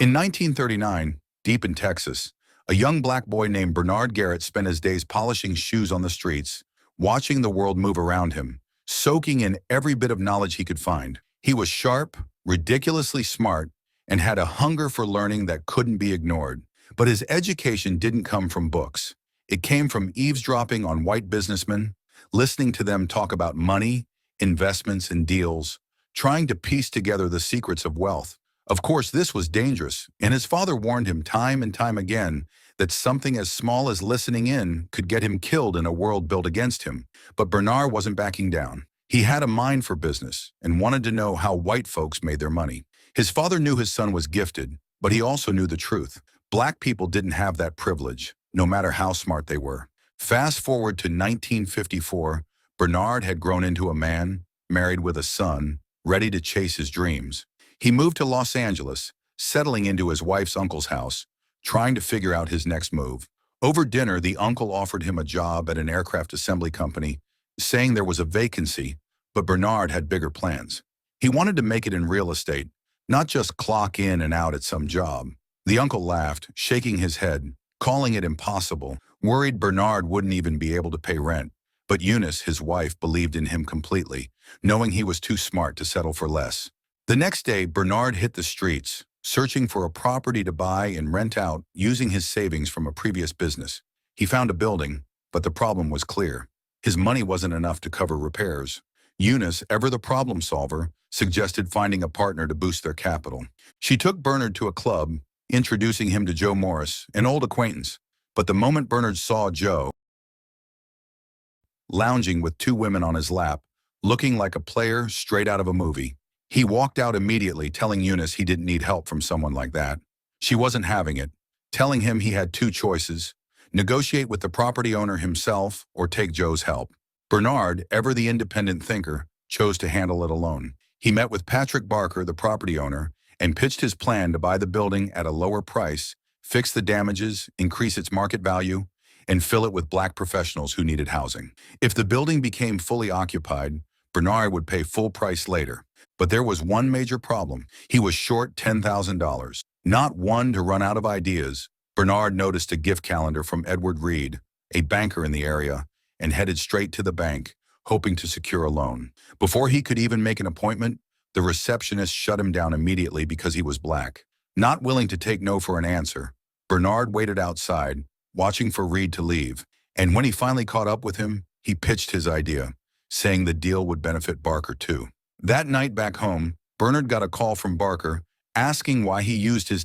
In 1939, deep in Texas, a young black boy named Bernard Garrett spent his days polishing shoes on the streets, watching the world move around him, soaking in every bit of knowledge he could find. He was sharp, ridiculously smart, and had a hunger for learning that couldn't be ignored. But his education didn't come from books. It came from eavesdropping on white businessmen, listening to them talk about money, investments, and deals, trying to piece together the secrets of wealth. Of course, this was dangerous, and his father warned him time and time again that something as small as listening in could get him killed in a world built against him. But Bernard wasn't backing down. He had a mind for business and wanted to know how white folks made their money. His father knew his son was gifted, but he also knew the truth. Black people didn't have that privilege, no matter how smart they were. Fast forward to 1954, Bernard had grown into a man, married with a son, ready to chase his dreams. He moved to Los Angeles, settling into his wife's uncle's house, trying to figure out his next move. Over dinner, the uncle offered him a job at an aircraft assembly company, saying there was a vacancy, but Bernard had bigger plans. He wanted to make it in real estate, not just clock in and out at some job. The uncle laughed, shaking his head, calling it impossible, worried Bernard wouldn't even be able to pay rent. But Eunice, his wife, believed in him completely, knowing he was too smart to settle for less. The next day, Bernard hit the streets, searching for a property to buy and rent out using his savings from a previous business. He found a building, but the problem was clear. His money wasn't enough to cover repairs. Eunice, ever the problem solver, suggested finding a partner to boost their capital. She took Bernard to a club, introducing him to Joe Morris, an old acquaintance. But the moment Bernard saw Joe lounging with two women on his lap, looking like a player straight out of a movie, he walked out immediately, telling Eunice he didn't need help from someone like that. She wasn't having it, telling him he had two choices: negotiate with the property owner himself or take Joe's help. Bernard, ever the independent thinker, chose to handle it alone. He met with Patrick Barker, the property owner, and pitched his plan to buy the building at a lower price, fix the damages, increase its market value, and fill it with black professionals who needed housing. If the building became fully occupied, Bernard would pay full price later. But there was one major problem. He was short $10,000. Not one to run out of ideas, Bernard noticed a gift calendar from Edward Reed, a banker in the area, and headed straight to the bank, hoping to secure a loan. Before he could even make an appointment, the receptionist shut him down immediately because he was black. Not willing to take no for an answer, Bernard waited outside, watching for Reed to leave. And when he finally caught up with him, he pitched his idea, saying the deal would benefit Barker too. That night back home, Bernard got a call from Barker asking why he used his name